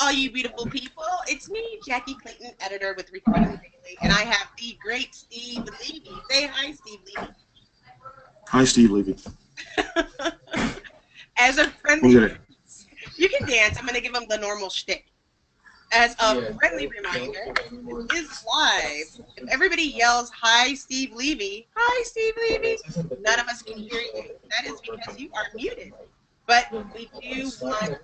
all you beautiful people. It's me, Jackie Clayton, editor with Recruiting Daily, and I have the great Steve Levy. Say hi, Steve Levy. Hi, Steve Levy. As a friendly, you can dance. I'm going to give him the normal shtick. As a friendly reminder, it is live. If everybody yells, hi, Steve Levy, hi, Steve Levy, none of us can hear you. That is because you are muted. But we do want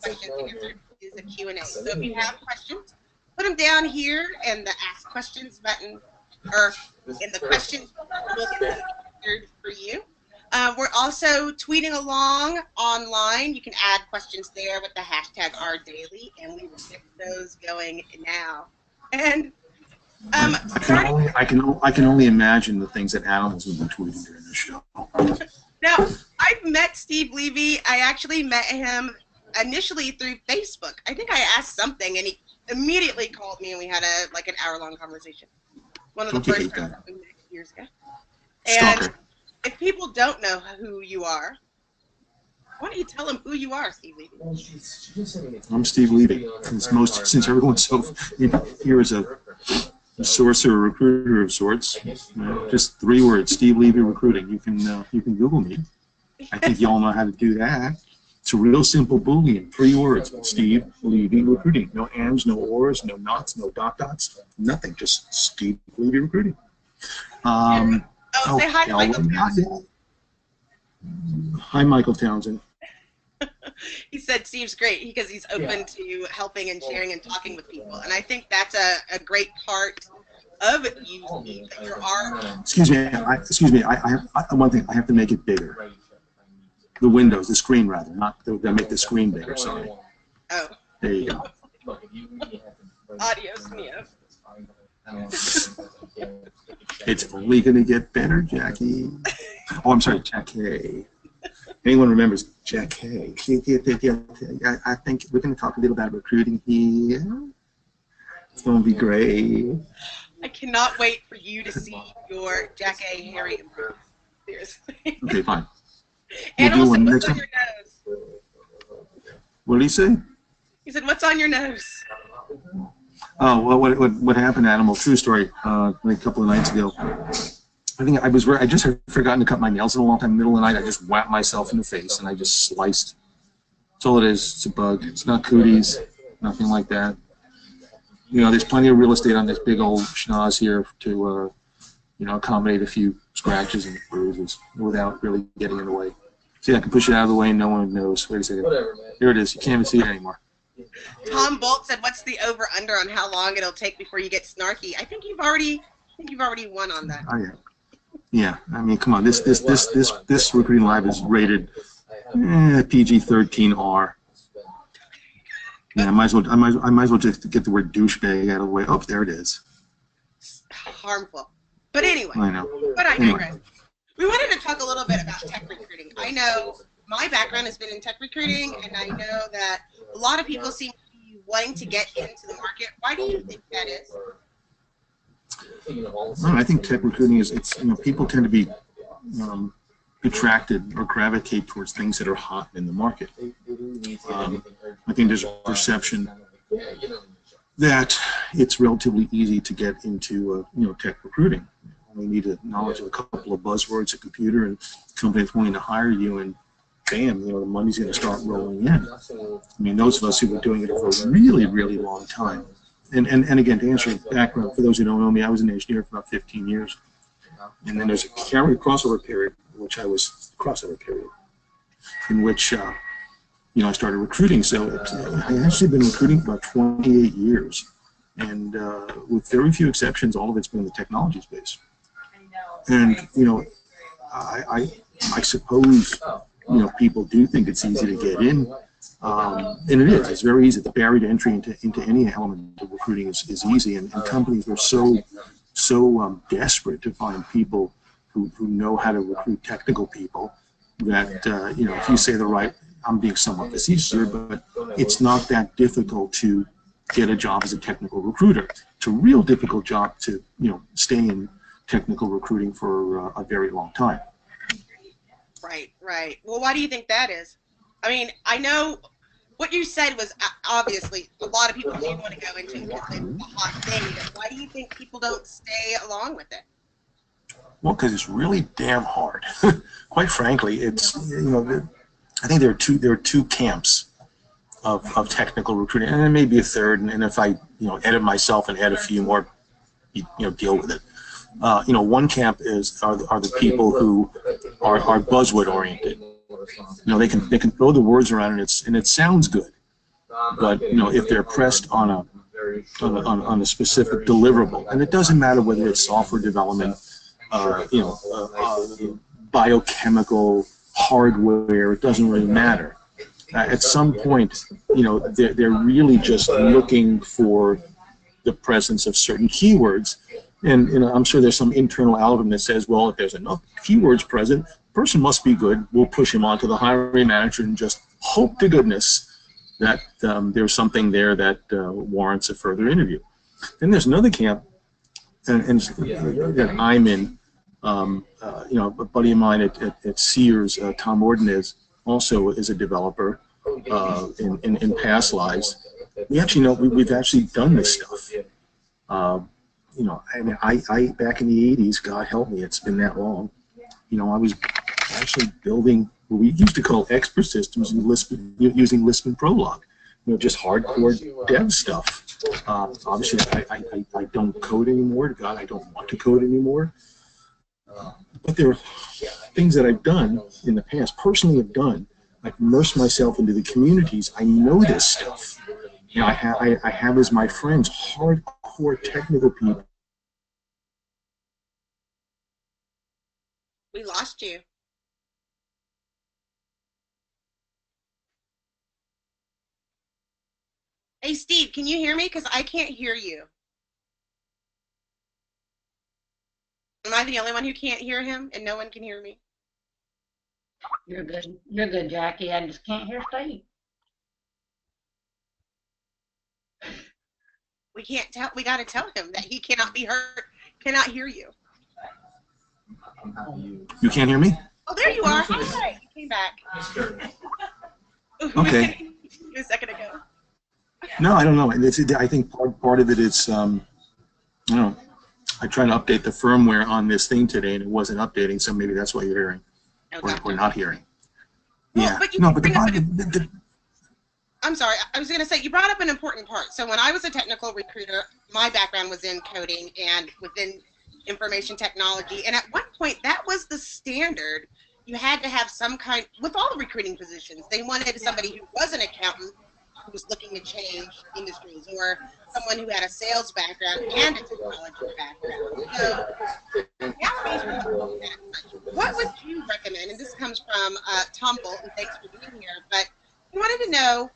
questions answered. Is a Q&A. So if you have questions, put them down here in the Ask Questions button, or in the questions, we'll get them answered for you. We're also tweeting along online. You can add questions there with the hashtag #RDaily, and we will get those going now. And I can only imagine the things that animals will be tweeting during the show. Now, I've met Steve Levy. I actually met him initially through Facebook. I think I asked something, and he immediately called me, and we had an hour-long conversation. One of the first times we met years ago. And if people don't know who you are, why don't you tell them who you are, Steve Levy? I'm Steve Levy. Since everyone's so here is a sourcer or recruiter of sorts, just 3 words: Steve Levy Recruiting. You can Google me. I think you all know how to do that. It's a real simple Boolean, 3 words: Steve Levy Recruiting. No ands, no ors, no nots, no dots, nothing. Just Steve Levy Recruiting. Say hi to Michael Townsend. Hi, Michael Townsend. He said Steve's great because he's open to helping and sharing and talking with people, and I think that's a great part of you, Steve. That you're Excuse me. I have one thing. I have to make it bigger. The windows, the screen rather, not make the screen bigger. Sorry. Oh. There you go. Adios mio. It's only going to get better, Jackie. Oh, I'm sorry, Jackie. Anyone remembers Jackie? I think we're going to talk a little about recruiting here. It's going to be great. I cannot wait for you to see your Jackie Harry improve. Seriously. Okay, fine. Animal said, what's on your nose? What did he say? He said, what's on your nose? Oh, well, what happened, Animal? True story. A couple of nights ago, I just had forgotten to cut my nails in a long time. In the middle of the night, I just whacked myself in the face and I just sliced. That's all it is. It's a bug. It's not cooties, nothing like that. You know, there's plenty of real estate on this big old schnoz here to, accommodate a few scratches and bruises without really getting in the way. See, I can push it out of the way and no one knows. Wait a second. Here it is. You can't even see it anymore. Tom Bolt said, "What's the over/under on how long it'll take before you get snarky?" I think you've already won on that. Oh, yeah. I mean, come on. This Recruiting Live is rated PG-13R. Yeah, I might as well just get the word douchebag out of the way. Oh, there it is. Harmful, but anyway. I know. But I digress. Anyway. We wanted to talk a little bit about tech recruiting. I know my background has been in tech recruiting, and I know that a lot of people seem to be wanting to get into the market. Why do you think that is? I think tech recruiting is, people tend to be attracted or gravitate towards things that are hot in the market. I think there's a perception that it's relatively easy to get into tech recruiting. You need a knowledge of a couple of buzzwords, a computer, and a company that's wanting to hire you, and bam, the money's going to start rolling in. I mean, those of us who were doing it for a really, really long time. And again, to answer your background, for those who don't know me, I was an engineer for about 15 years. And then there's a crossover period, in which I I started recruiting. So I've actually been recruiting for about 28 years. And with very few exceptions, all of it's been in the technology space. And, I suppose, people do think it's easy to get in. And it is. It's very easy. The barrier to entry into any element of recruiting is easy. And companies are so desperate to find people who know how to recruit technical people that, if you say the right, I'm being somewhat facetious here, but it's not that difficult to get a job as a technical recruiter. It's a real difficult job to, stay in technical recruiting for a very long time. Right. Well, why do you think that is? I mean, I know what you said was obviously a lot of people do want to go into it because it's a hot thing. But why do you think people don't stay along with it? Well, because it's really damn hard. Quite frankly, it's, you know, I think there are two camps of technical recruiting, and there may be a third. And if I, you know, edit myself and add a few more, you know, deal with it. You know, one camp are the people who are buzzword oriented. You know, they can throw the words around and it sounds good, but you know, if they're pressed on a specific deliverable, and it doesn't matter whether it's software development, you know, biochemical hardware, it doesn't really matter. At some point, you know, they're really just looking for the presence of certain keywords. And you know, I'm sure there's some internal algorithm that says, well, if there's enough keywords present, the person must be good. We'll push him on to the hiring manager and just hope to goodness that there's something there that warrants a further interview. Then there's another camp, and that I'm in. You know, a buddy of mine at Sears, Tom Orden, also is a developer in past lives. We actually know we've actually done this stuff. You know, I mean, I back in the 80s, God help me, it's been that long. You know, I was actually building what we used to call expert systems using Lisp and Prolog. You know, just hardcore dev stuff. Obviously, I don't code anymore. God, I don't want to code anymore. But there are things that I've done in the past, personally have done. I've immersed myself into the communities. I know this stuff. You know, I have as my friends hardcore technical people. We lost you. Hey, Steve, can you hear me? Because I can't hear you. Am I the only one who can't hear him and no one can hear me? You're good. You're good, Jackie. I just can't hear Steve. We can't tell. We got to tell him that he cannot be heard. Cannot hear you. You can't hear me? Oh, there you are. Hi. You came back. Okay. A second ago. No, I don't know. I think part of it is, I don't know. I tried to update the firmware on this thing today, and it wasn't updating, so maybe that's what you're hearing, or not hearing. Well, yeah. But no, but the I'm sorry. I was going to say, you brought up an important part. So when I was a technical recruiter, my background was in coding and within information technology. And at one point, that was the standard. You had to have some kind, with all recruiting positions, they wanted somebody who was an accountant who was looking to change industries, or someone who had a sales background and a technology background. So, what would you recommend? And this comes from Tom Bolton. Thanks for being here. But we wanted to know,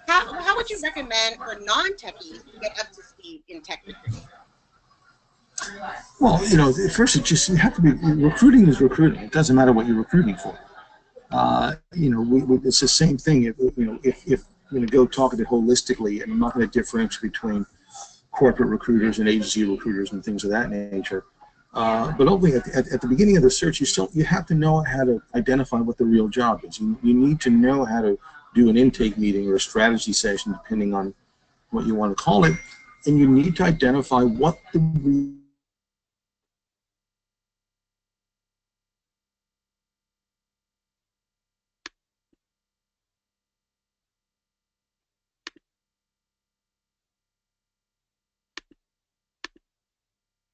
how would you recommend for non-techies to get up to speed in tech recruiting? Well, you know, first you have to be, recruiting is recruiting. It doesn't matter what you're recruiting for. You know, it's the same thing. If I'm going to go talk at it holistically, and I'm not going to differentiate between corporate recruiters and agency recruiters and things of that nature. But hopefully at the beginning of the search, you have to know how to identify what the real job is. You need to know how to do an intake meeting or a strategy session, depending on what you want to call it, and you need to identify what the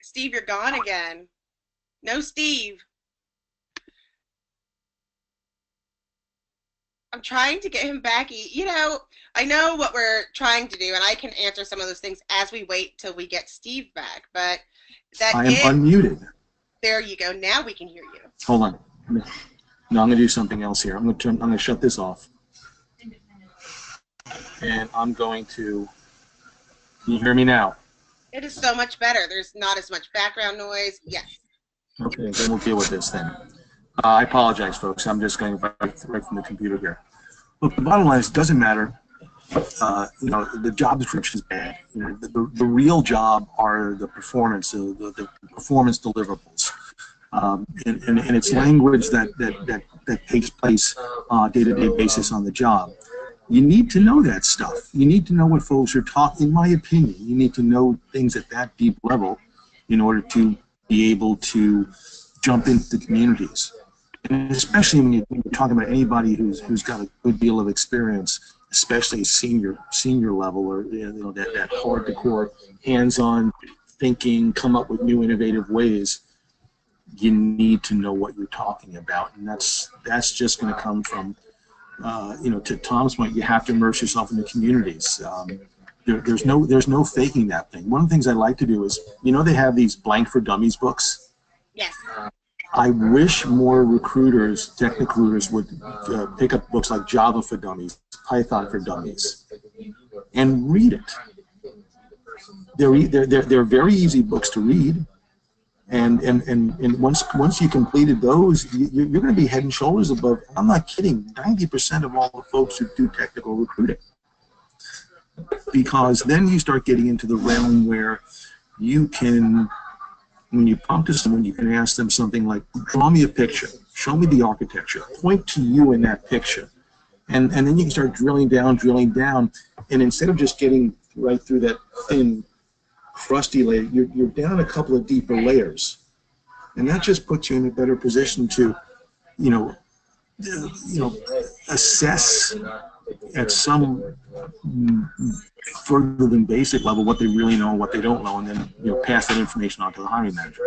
Steve, you're gone again. No, Steve. I'm trying to get him back. You know, I know what we're trying to do, and I can answer some of those things as we wait till we get Steve back. But I am unmuted. There you go. Now we can hear you. Hold on. No, I'm going to do something else here. I'm going to shut this off, and I'm going to. Can you hear me now? It is so much better. There's not as much background noise. Yes. Okay, then we'll deal with this then. I apologize, folks. I'm just going right from the computer here. Look, the bottom line is, it doesn't matter. You know, the job description is bad. You know, the real job are the performance, the performance deliverables, and it's language that takes place on a day-to-day basis on the job. You need to know that stuff. You need to know what folks are talking. In my opinion, you need to know things at that deep level in order to be able to jump into the communities. And especially when you're talking about anybody who's got a good deal of experience, especially senior level, or that hardcore, hands-on thinking, come up with new innovative ways. You need to know what you're talking about, and that's just going to come from, to Tom's point, you have to immerse yourself in the communities. There's no faking that thing. One of the things I like to do is, they have these Blank for Dummies books. Yes. I wish more recruiters, tech recruiters, would pick up books like Java for Dummies, Python for Dummies, and read it. They're very easy books to read. And once you completed those, you're going to be head and shoulders above. I'm not kidding. 90% of all the folks who do technical recruiting, because then you start getting into the realm where you can, when you talk to someone, you can ask them something like, "Draw me a picture. Show me the architecture. Point to you in that picture," and then you can start drilling down, and instead of just getting right through that thin, crusty layer, you're down a couple of deeper layers, and that just puts you in a better position to, assess at some further than basic level what they really know and what they don't know, and then pass that information on to the hiring manager.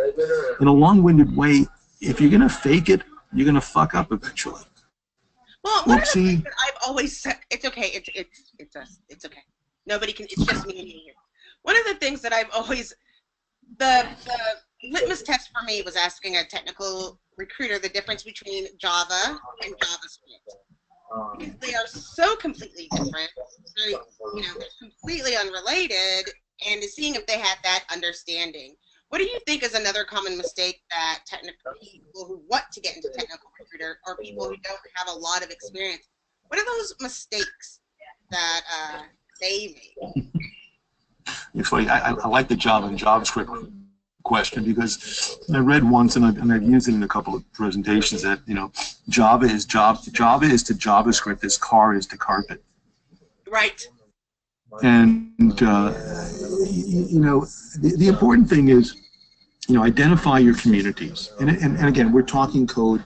In a long-winded way, if you're going to fake it, you're going to fuck up eventually. Well, one of the things that I've always said, it's okay, it's okay. Nobody can, it's just me and you here. One of the things that I've always, the litmus test for me was asking a technical recruiter the difference between Java and JavaScript. Because they are so completely different, they're completely unrelated, and seeing if they had that understanding. What do you think is another common mistake that technical people who want to get into technical recruiter, or people who don't have a lot of experience, what are those mistakes that they make? It's funny. I like the Java and JavaScript question, because I read once, and I've used it in a couple of presentations, that Java is to JavaScript as car is to carpet. Right. And the important thing is, identify your communities. And again, we're talking code,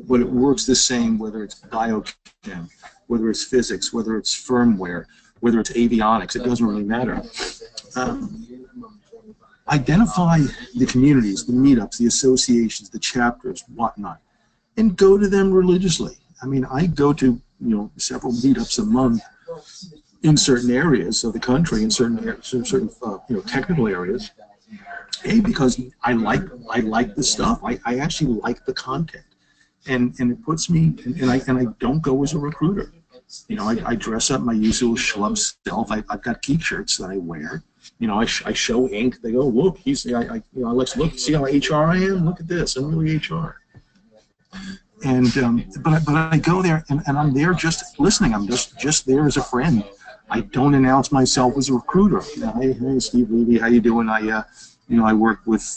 but it works the same whether it's biochem, whether it's physics, whether it's firmware, whether it's avionics. It doesn't really matter. Identify the communities, the meetups, the associations, the chapters, whatnot, and go to them religiously. I mean, I go to several meetups a month in certain areas of the country, in certain technical areas. Because I like the stuff. I actually like the content, and it puts me, and I don't go as a recruiter. I dress up my usual schlub self. I've got geek shirts that I wear. I show ink. They go, look, let's look, see how HR I am. Look at this, I'm really HR. And but I go there, and I'm there just listening. I'm just there as a friend. I don't announce myself as a recruiter. Hey, Steve Levy, how you doing? I work with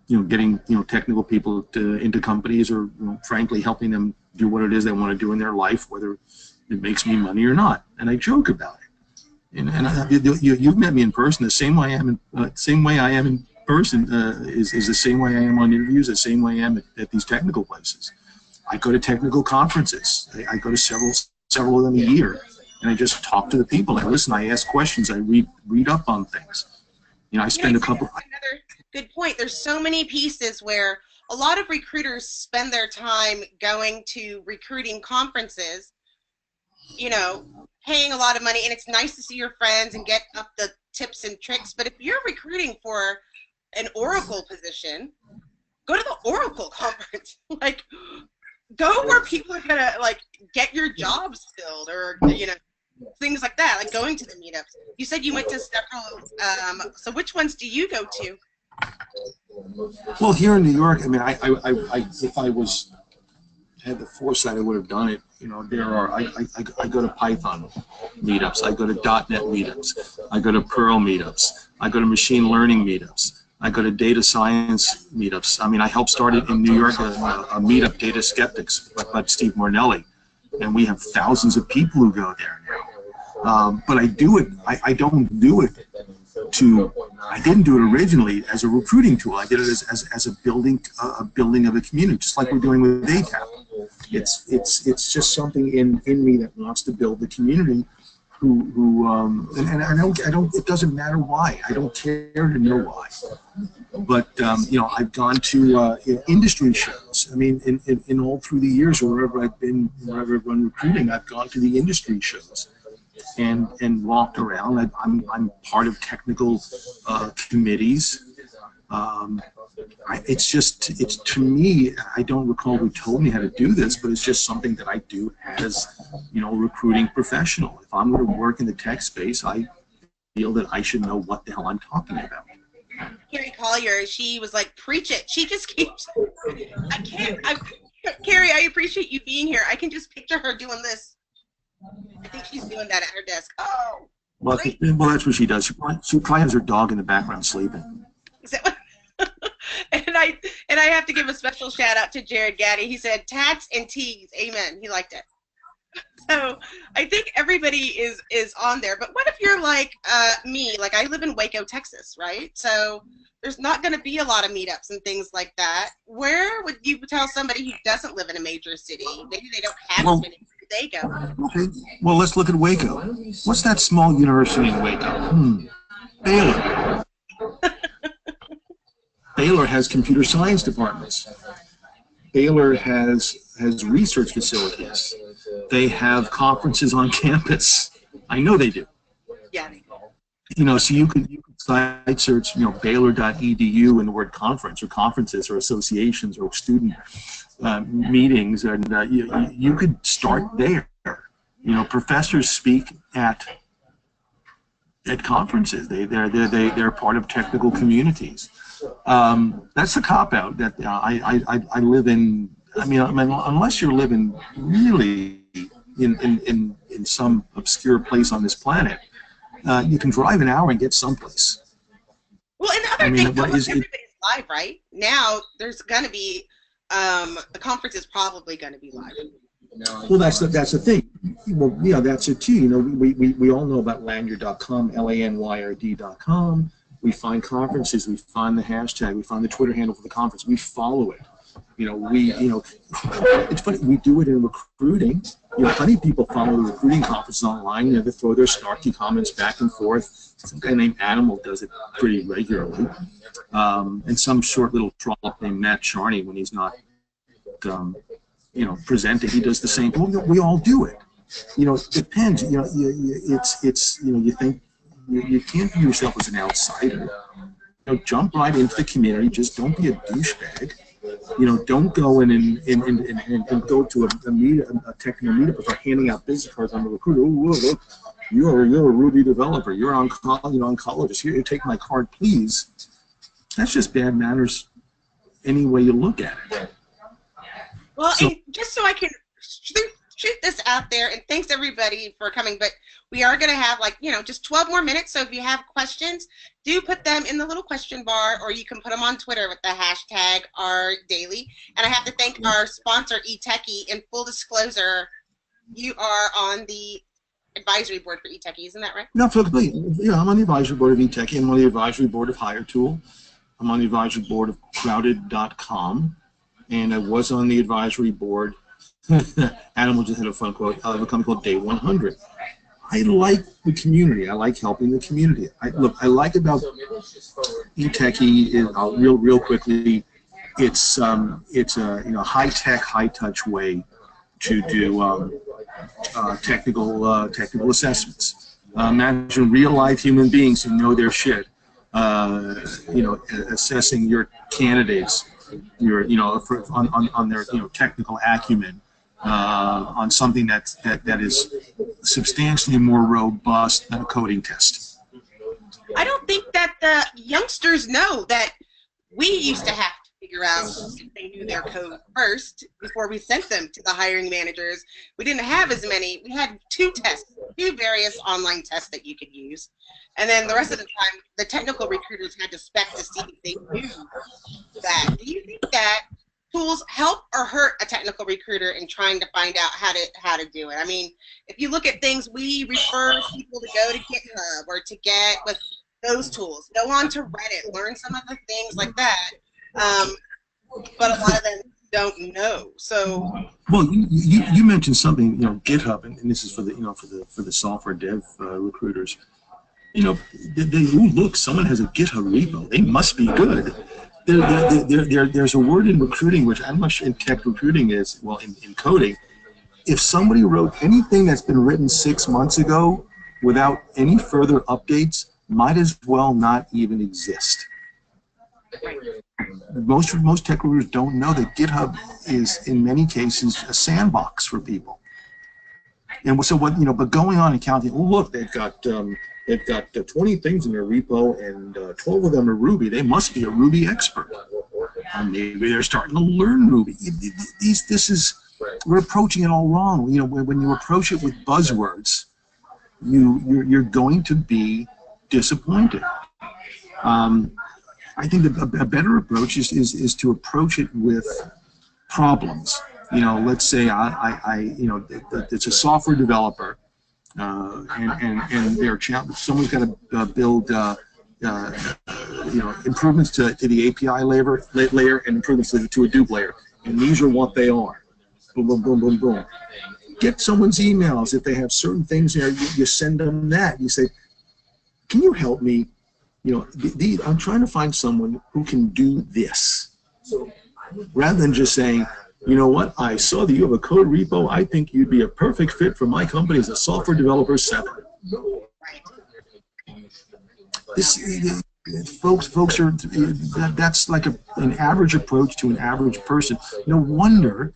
getting technical people into companies, or frankly helping them do what it is they want to do in their life, whether it makes me money or not. And I joke about it. And you've met me in person. The same way I am in person is the same way I am on interviews. The same way I am at these technical places. I go to technical conferences. I go to several of them a year, and I just talk to the people. I listen. I ask questions. I read up on things. I spend a couple. Another good point. There's so many pieces where a lot of recruiters spend their time going to recruiting conferences, paying a lot of money, and it's nice to see your friends and get up the tips and tricks. But if you're recruiting for an Oracle position, go to the Oracle conference. Go where people are gonna get your jobs filled, or things like that. Like going to the meetups. You said you went to several. So which ones do you go to? Well, here in New York, I mean, I if I had the foresight, I would have done it. I go to Python meetups. I go to .NET meetups. I go to Perl meetups. I go to machine learning meetups. I go to data science meetups. I mean, I helped start it in New York, a meetup, Data Skeptics, by Steve Mornelli. and we have thousands of people who go there now. But I do it. I don't do it I didn't do it originally as a recruiting tool. I did it as a building of a community, just like we're doing with eTeki. It's just something in me that wants to build the community. And I don't. It doesn't matter why. I don't care to know why. But I've gone to industry shows. I mean, in all through the years, or wherever I've been, wherever I've run recruiting, I've gone to the industry shows and walked around. I'm part of technical committees. It's to me, I don't recall who told me how to do this, but it's just something that I do as, a recruiting professional. If I'm going to work in the tech space, I feel that I should know what the hell I'm talking about. Carrie Collier, she was like, preach it. She just keeps, Carrie, I appreciate you being here. I can just picture her doing this. I think she's doing that at her desk. Oh, well, that's what she does. She probably has her dog in the background sleeping. Is that what? And I have to give a special shout out to Jared Gaddy. He said, tats and tees, amen. He liked it. So I think everybody is on there. But what if you're like me? Like, I live in Waco, Texas, right? So there's not going to be a lot of meetups and things like that. Where would you tell somebody who doesn't live in a major city? Maybe they don't have as many. They go. Okay. Well, let's look at Waco. What's that small university in Waco? Baylor. Baylor has computer science departments. Baylor has research facilities. They have conferences on campus. I know they do. Yeah. So you could site search, Baylor.edu in the word conference or conferences or associations or student meetings, and you could start there. Professors speak at conferences. They're part of technical communities. That's a cop-out that I live in. I mean, unless you're living really in some obscure place on this planet, you can drive an hour and get someplace. Well, and the other thing, everybody's live, right? Now there's going to be the conference is probably going to be live. Well, that's the thing. Well, yeah, that's it too. We all know about lanyard.com, LANYRD.com. We find conferences, we find the hashtag, we find the Twitter handle for the conference, we follow it. It's funny, we do it in recruiting. Plenty of people follow the recruiting conferences online. They throw their snarky comments back and forth. Some guy named Animal does it pretty regularly. And some short little trollop named Matt Charney, when he's not, presenting, he does the same. Well, we all do it. It depends. You think. You can't view yourself as an outsider. Jump right into the community. Just don't be a douchebag. Don't go in and go to a technical meetup and start handing out business cards on the recruiter. Oh, look, you're a Ruby developer. You're an oncologist. Here, take my card, please. That's just bad manners any way you look at it. Well, and just so I can shoot this out there, and thanks everybody for coming, but we are going to have just 12 more minutes, so if you have questions, do put them in the little question bar, or you can put them on Twitter with the hashtag #RDaily. And I have to thank our sponsor, eTeki. In full disclosure, you are on the advisory board for eTeki, isn't that right? No, absolutely. I'm on the advisory board of eTeki. I'm on the advisory board of HireTool. I'm on the advisory board of Crowded.com, and I was on the advisory board. Animal just had a fun quote of a company called Day 100. I like the community. I like helping the community. I like about eTeki is real quickly. It's a high-tech, high-touch way to do technical assessments. Imagine real-life human beings who know their shit. Assessing your candidates, on their technical acumen. On something that is substantially more robust than a coding test. I don't think that the youngsters know that we used to have to figure out if they knew their code first before we sent them to the hiring managers. We didn't have as many. We had two various online tests that you could use. And then the rest of the time, the technical recruiters had to spec to see if they knew that. Do you think that tools help or hurt a technical recruiter in trying to find out how to do it? I mean, if you look at things, we refer people to go to GitHub or to get with those tools. Go on to Reddit, learn some of the things like that. But a lot of them don't know. So, well, you mentioned something, GitHub, and this is for the for the software dev recruiters. Look, someone has a GitHub repo. They must be good. There's a word in recruiting, which I'm not sure in tech recruiting is, well, in coding. If somebody wrote anything that's been written 6 months ago without any further updates, might as well not even exist. Most tech recruiters don't know that GitHub is, in many cases, a sandbox for people. And so what, but going on and counting, oh, look, they've got 20 things in their repo, and 12 of them are Ruby. They must be a Ruby expert. Maybe they're starting to learn Ruby. We're approaching it all wrong. When you approach it with buzzwords, you're going to be disappointed. I think a better approach is to approach it with problems. Let's say it's a software developer. And someone's got to build improvements to the API layer and improvements to a Hadoop layer, and these are what they are. Boom, boom, boom, boom, boom. Get someone's emails. If they have certain things there, you send them that. You say, can you help me? I'm trying to find someone who can do this, rather than just saying, you know what, I saw that you have a code repo. I think you'd be a perfect fit for my company as a software developer 7. Folks are, that's like an average approach to an average person. No wonder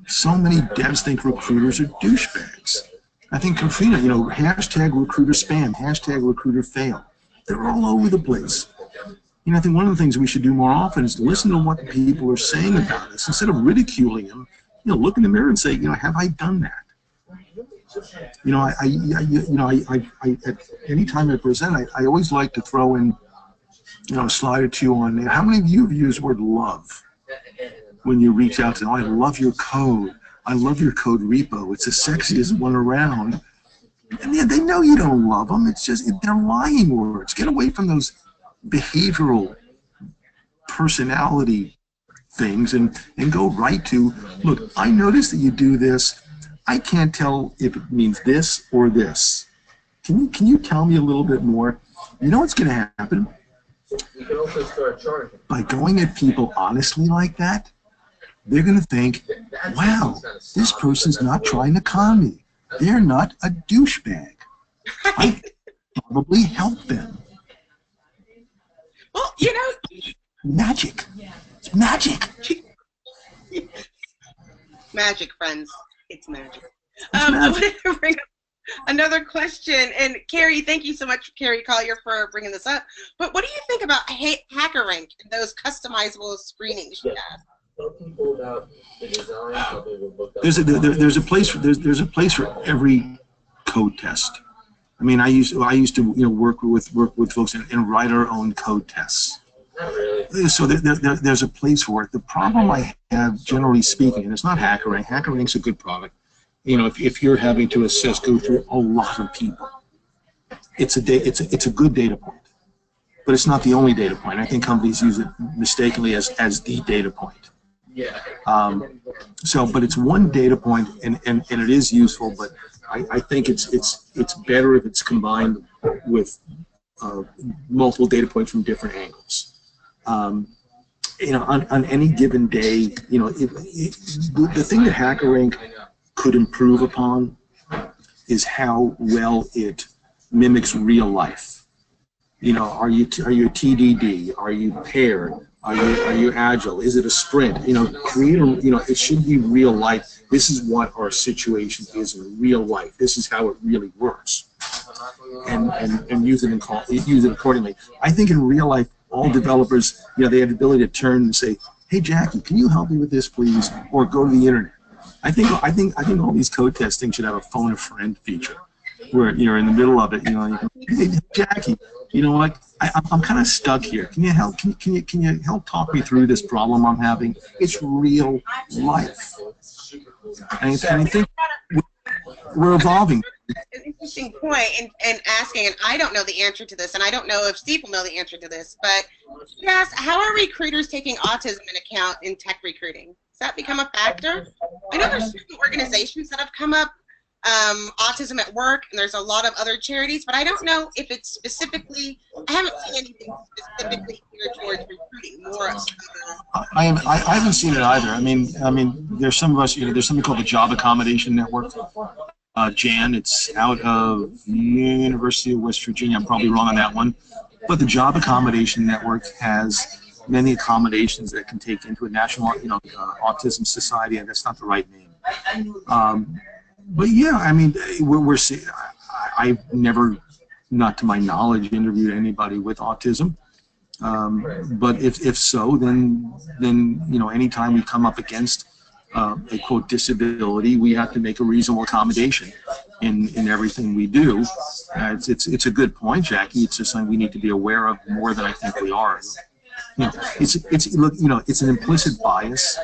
so many devs think recruiters are douchebags. I think Katrina, hashtag recruiter spam, hashtag recruiter fail. They're all over the place. I think one of the things we should do more often is to listen to what people are saying about us instead of ridiculing them. Look in the mirror and say, have I done that? Any time I present, I always like to throw in, a slide or two on how many of you have used the word love when you reach out to them. I love your code. I love your code repo. It's the sexiest one around. And they know you don't love them. It's just they're lying words. Get away from those behavioral personality things and go right to, look, I noticed that you do this. I can't tell if it means this or this. Can you tell me a little bit more? You know what's going to happen? You can also start charging. By going at people honestly like that, they're going to think, wow, this person's not trying to con me. They're not a douchebag. I probably help them. Well, magic. It's magic. Magic, friends. It's magic. I wanted to bring up another question, and Carrie, thank you so much, Carrie Collier, for bringing this up. But what do you think about HackerRank and those customizable screenings you have? Tell people about the design. There's a place for every code test. I mean, I used to work with folks and write our own code tests. Not really. So there's a place for it. The problem I have, generally speaking, and it's not HackerRank. HackerRank's a good product. If you're having to go through a lot of people, it's a good data point, but it's not the only data point. I think companies use it mistakenly as the data point. Yeah. But it's one data point, and it is useful. But I think it's better if it's combined with multiple data points from different angles. On any given day, the thing that HackerRank could improve upon is how well it mimics real life. Are you TDD? Are you paired? Are you agile? Is it a sprint? It should be real life. This is what our situation is in real life. This is how it really works, and use it accordingly. I think in real life, all developers, they have the ability to turn and say, "Hey, Jackie, can you help me with this, please?" Or go to the internet. I think all these code testing should have a phone a friend feature. where you're in the middle of it, you know, hey, Jackie, you know what? I'm kind of stuck here. Can you help? Can you help talk me through this problem I'm having? It's real life, and I think we're evolving. An interesting point in asking, and I don't know the answer to this, and I don't know if Steve will know the answer to this, but yes, how are recruiters taking autism into account in tech recruiting? Has that become a factor? I know there's certain organizations that have come up, Autism at Work, and there's a lot of other charities, but I don't know if it's specifically, I haven't seen anything specifically geared towards recruiting. More. I haven't seen it either. I mean, there's some of us, you know, there's something called the Job Accommodation Network. Jan, it's out of University of West Virginia. I'm probably wrong on that one, but the Job Accommodation Network has many accommodations that can take into a national, you know, autism society, and that's not the right name. But yeah, I mean, we're seeing. I've never, not to my knowledge, interviewed anybody with autism. But if so, then you know, anytime we come up against a quote disability, we have to make a reasonable accommodation in everything we do. It's a good point, Jackie. It's just something we need to be aware of more than I think we are. You know, it's an implicit bias,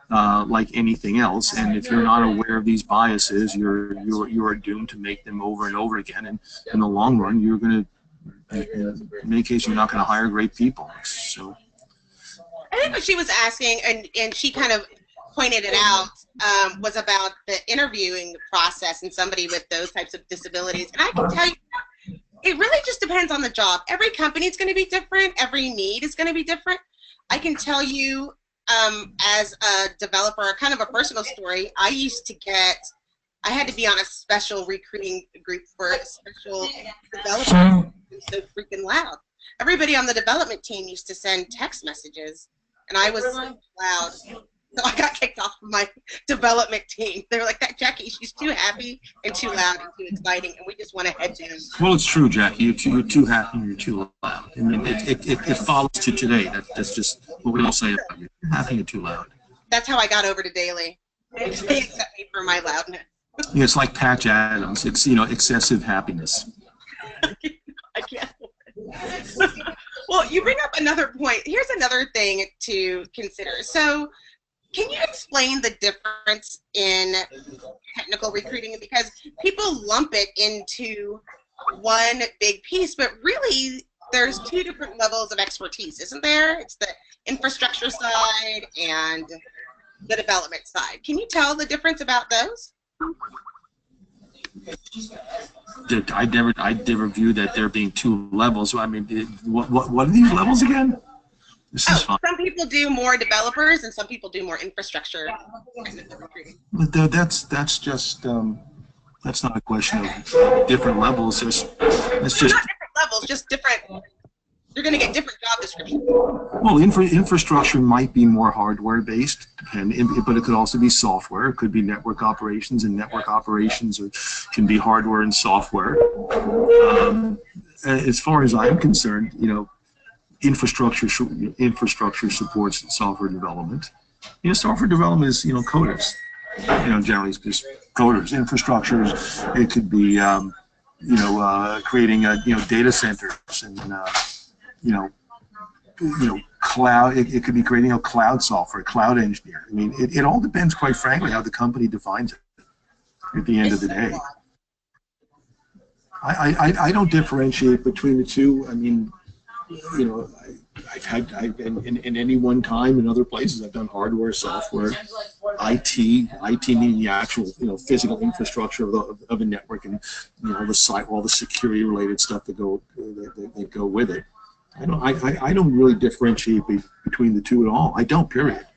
like anything else, and if you're not aware of these biases, you are doomed to make them over and over again, and in the long run, you're going to, in many cases, you're not going to hire great people. So I think what she was asking, and she kind of pointed it out, was about the interviewing process and somebody with those types of disabilities. And I can tell you, it really just depends on the job. Every company is going to be different. Every need is going to be different. I can tell you, as a developer, kind of a personal story, I had to be on a special recruiting group for a special developer. It was so freaking loud. Everybody on the development team used to send text messages, and I was so loud. So I got kicked off of my development team. They were like, "That Jackie, she's too happy and too loud and too exciting, and we just want to head down." Well, it's true, Jackie. You're too happy and you're too loud. I mean, it follows to today. That's just what we all say about you. You're happy and too loud. That's how I got over to Daily. They accept me for my loudness. Yeah, it's like Patch Adams. It's, you know, excessive happiness. I can't. Well, you bring up another point. Here's another thing to consider. So, can you explain the difference in technical recruiting? Because people lump it into one big piece, but really there's two different levels of expertise, isn't there? It's the infrastructure side and the development side. Can you tell the difference about those? I never view that there being two levels. I mean, what are these levels again? This is fun. Some people do more developers, and some people do more infrastructure. But that's just that's not a question of different levels. It's just not different levels, just different. You're going to get different job descriptions. Well, infrastructure might be more hardware based, but it could also be software. It could be network operations, and network operations can be hardware and software. As far as I'm concerned, you know, infrastructure supports software development. You know, software development is, you know, coders. You know, generally just coders. Infrastructures, it could be creating data centers and cloud. It could be creating a cloud software, cloud engineer. I mean, it all depends, quite frankly, how the company defines it. At the end of the day, I don't differentiate between the two. I mean, you know, I've in any one time in other places I've done hardware, software, IT meaning the actual, you know, physical infrastructure of a network, and, you know, the site, all the security related stuff that go with it. I don't really differentiate between the two at all. I don't. Period.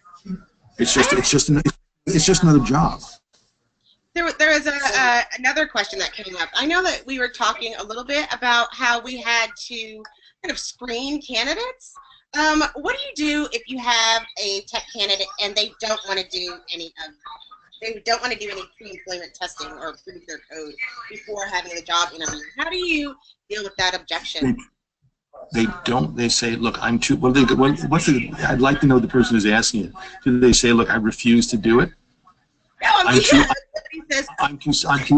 It's just another job. There was another question that came up. I know that we were talking a little bit about how we had to kind of screen candidates. What do you do if you have a tech candidate and they don't want to do any pre-employment testing or prove their code before having the job interview? How do you deal with that objection? They don't. They say, "Look, I'm too." I'd like to know the person who's asking it. Do they say, "Look, I refuse to do it"? No, I'm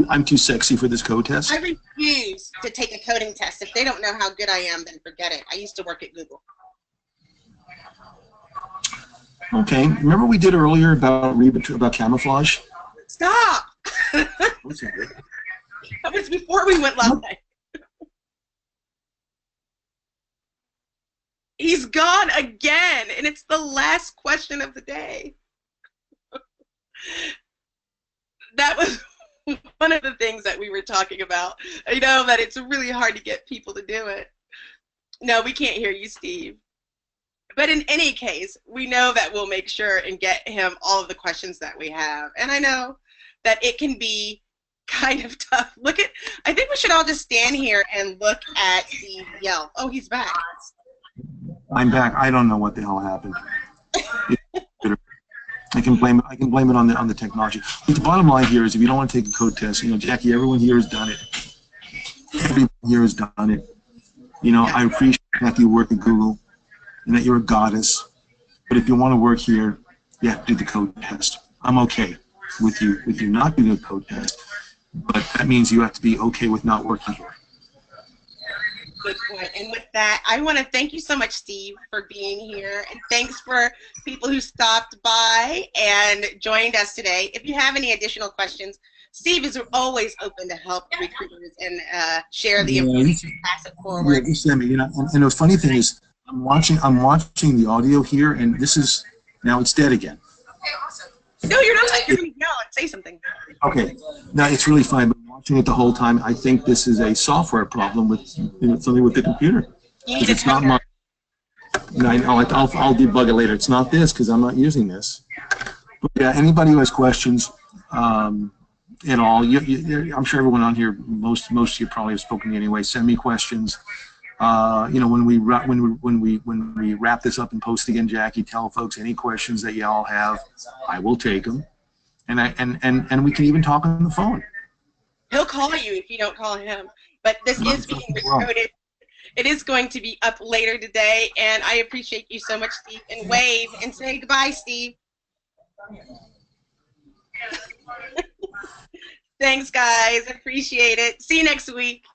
I'm too sexy for this code test. I refuse to take a coding test. If they don't know how good I am, then forget it. I used to work at Google. Okay. Remember we did earlier about camouflage? Stop. What's that? That was before we went live. He's gone again, and it's the last question of the day. That was one of the things that we were talking about. I know that it's really hard to get people to do it. No, we can't hear you, Steve. But in any case, we know that we'll make sure and get him all of the questions that we have. And I know that it can be kind of tough. I think we should all just stand here and look at Steve yell. Oh, he's back. I'm back. I don't know what the hell happened. I can blame it on the technology. But the bottom line here is, if you don't want to take a code test, Jackie, everyone here has done it. Everyone here has done it. I appreciate that you work at Google and that you're a goddess. But if you want to work here, you have to do the code test. I'm okay with you not doing the code test, but that means you have to be okay with not working here. Good point. And with that, I want to thank you so much, Steve, for being here. And thanks for people who stopped by and joined us today. If you have any additional questions, Steve is always open to help recruiters and share the information, pass it forward. Yeah, send me. And the funny thing is, I'm watching the audio here, and this is now it's dead again. Okay, awesome. No, you're not. You're going to yell and say something. Okay. No, it's really fine. But watching it the whole time, I think this is a software problem with something with the computer. It's not mine. I'll debug it later. It's not this because I'm not using this. But yeah, anybody who has questions at all, I'm sure everyone on here, most of you probably have spoken to me anyway. Send me questions. When we wrap this up and post again, Jackie, tell folks any questions that y'all have. I will take them, and we can even talk on the phone. He'll call you if you don't call him. But this is being recorded. It is going to be up later today, and I appreciate you so much, Steve. And wave and say goodbye, Steve. Thanks, guys. Appreciate it. See you next week.